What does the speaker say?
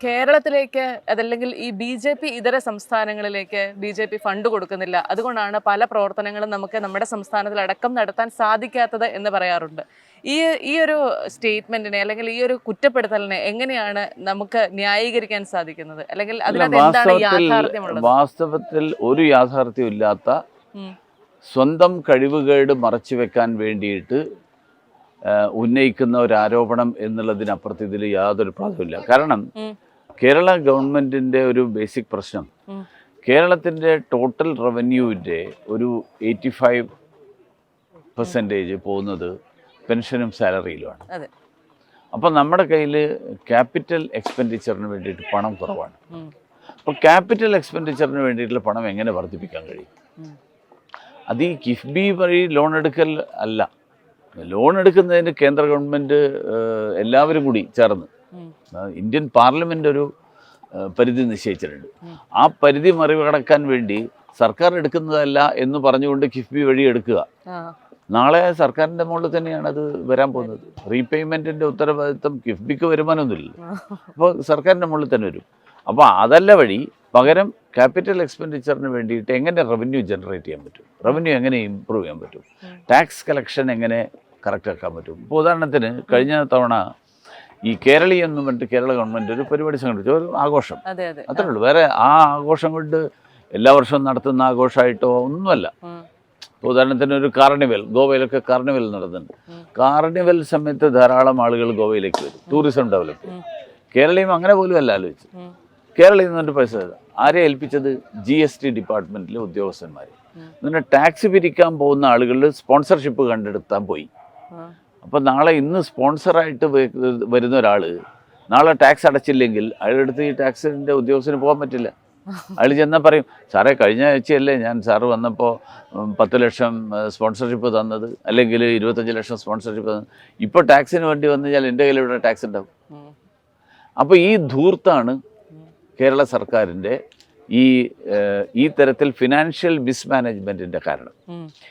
കേരളത്തിലേക്ക് അതല്ലെങ്കിൽ ഈ BJP ഇതര സംസ്ഥാനങ്ങളിലേക്ക് BJP ഫണ്ട് കൊടുക്കുന്നില്ല, അതുകൊണ്ടാണ് പല പ്രവർത്തനങ്ങളും നമുക്ക് നമ്മുടെ സംസ്ഥാനത്തിലടക്കം നടത്താൻ സാധിക്കാത്തത് എന്ന് പറയാറുണ്ട്. ഈ ഈ ഒരു സ്റ്റേറ്റ്മെന്റിനെ അല്ലെങ്കിൽ ഈ ഒരു കുറ്റപ്പെടുത്തലിനെ എങ്ങനെയാണ് നമുക്ക് ന്യായീകരിക്കാൻ സാധിക്കുന്നത്? അല്ലെങ്കിൽ അതിനകത്ത് എന്താണ് യാഥാർത്ഥ്യമുള്ളത്? വാസ്തവത്തിൽ ഒരു യാഥാർത്ഥ്യം ഇല്ലാത്ത സ്വന്തം കഴിവുകേട് മറച്ചു വെക്കാൻ വേണ്ടിയിട്ട് ഉന്നയിക്കുന്ന ഒരു ആരോപണം എന്നുള്ളതിനപ്പുറത്ത് ഇതിൽ യാതൊരു പ്രാധാന്യമില്ല. കാരണം കേരള ഗവൺമെൻറ്റിൻ്റെ ഒരു ബേസിക് പ്രശ്നം, കേരളത്തിൻ്റെ ടോട്ടൽ റവന്യൂവിൻ്റെ ഒരു 85% പോകുന്നത് പെൻഷനും സാലറിയിലുമാണ്. അപ്പം നമ്മുടെ കയ്യിൽ ക്യാപിറ്റൽ എക്സ്പെൻഡിച്ചറിന് വേണ്ടിയിട്ട് പണം കുറവാണ്. അപ്പോൾ ക്യാപിറ്റൽ എക്സ്പെൻഡിച്ചറിന് വേണ്ടിയിട്ടുള്ള പണം എങ്ങനെ വർദ്ധിപ്പിക്കാൻ കഴിയും? അത് ഈ കിഫ്ബി വഴി ലോൺ എടുക്കൽ അല്ല. ലോൺ എടുക്കുന്നതിന് കേന്ദ്ര ഗവൺമെൻറ് എല്ലാവരും കൂടി ചേർന്ന് ഇന്ത്യൻ പാർലമെൻ്റ് ഒരു പരിധി നിശ്ചയിച്ചിട്ടുണ്ട്. ആ പരിധി മറികടക്കാൻ വേണ്ടി സർക്കാർ എടുക്കുന്നതല്ല എന്ന് പറഞ്ഞുകൊണ്ട് കിഫ്ബി വഴി എടുക്കുക. നാളെ സർക്കാരിൻ്റെ മുകളിൽ തന്നെയാണ് അത് വരാൻ പോകുന്നത്. റീപേയ്മെൻറ്റിൻ്റെ ഉത്തരവാദിത്വം കിഫ്ബിക്ക് വരുമാനമൊന്നുമില്ല, അപ്പോൾ സർക്കാരിൻ്റെ മുകളിൽ തന്നെ വരും. അപ്പോൾ അതല്ല വഴി, പകരം ക്യാപിറ്റൽ എക്സ്പെൻഡിച്ചറിന് വേണ്ടിയിട്ട് എങ്ങനെ റവന്യൂ ജനറേറ്റ് ചെയ്യാൻ പറ്റും, റവന്യൂ എങ്ങനെ ഇമ്പ്രൂവ് ചെയ്യാൻ പറ്റും, ടാക്സ് കളക്ഷൻ എങ്ങനെ കറക്റ്റ് ആക്കാൻ പറ്റും. ഇപ്പോൾ ഉദാഹരണത്തിന് കഴിഞ്ഞ തവണ ഈ കേരളീ എന്ന് പറഞ്ഞിട്ട് കേരള ഗവൺമെൻറ് ഒരു പരിപാടി സംഘടിപ്പിച്ചു, ഒരു ആഘോഷം, അത്രേ ഉള്ളൂ. വേറെ ആ ആഘോഷം കൊണ്ട് എല്ലാ വർഷവും നടത്തുന്ന ആഘോഷമായിട്ടോ ഒന്നുമല്ല. ഇപ്പോൾ ഉദാഹരണത്തിന് ഒരു കാർണിവൽ, ഗോവയിലൊക്കെ കാർണിവൽ നടത്തുന്നുണ്ട്. കാർണിവൽ സമയത്ത് ധാരാളം ആളുകൾ ഗോവയിലേക്ക് വരും, ടൂറിസം ഡെവലപ്പ് ചെയ്യും. കേരളീയം അങ്ങനെ പോലും അല്ല ആലോചിച്ച്. കേരളയിൽ നിന്നിട്ട് പൈസ ആരെ ഏൽപ്പിച്ചത്? GST ഡിപ്പാർട്ട്മെൻറ്റിലെ ഉദ്യോഗസ്ഥന്മാർ. എന്നിട്ട് ടാക്സ് പിരിക്കാൻ പോകുന്ന ആളുകളിൽ സ്പോൺസർഷിപ്പ് കണ്ടെടുത്താൻ പോയി. അപ്പോൾ നാളെ ഇന്ന് സ്പോൺസറായിട്ട് വരുന്ന ഒരാൾ നാളെ ടാക്സ് അടച്ചില്ലെങ്കിൽ അയാളുടെ അടുത്ത് ഈ ടാക്സിൻ്റെ ഉദ്യോഗസ്ഥന് പോകാൻ പറ്റില്ല. അയാൾ ചെന്നാൽ പറയും, സാറേ കഴിഞ്ഞ ആഴ്ചയല്ലേ ഞാൻ സാറ് വന്നപ്പോൾ 10 ലക്ഷം സ്പോൺസർഷിപ്പ് തന്നത്, അല്ലെങ്കിൽ 25 ലക്ഷം സ്പോൺസർഷിപ്പ് തന്നത്, ഇപ്പോൾ ടാക്സിന് വേണ്ടി വന്നു കഴിഞ്ഞാൽ എൻ്റെ കയ്യിൽ ഇവിടെ ടാക്സ് ഉണ്ടാവും. അപ്പോൾ ഈ ധൂർത്താണ് കേരള സർക്കാരിൻ്റെ ഈ തരത്തിൽ ഫിനാൻഷ്യൽ മിസ്മാനേജ്മെൻറ്റിൻ്റെ കാരണം.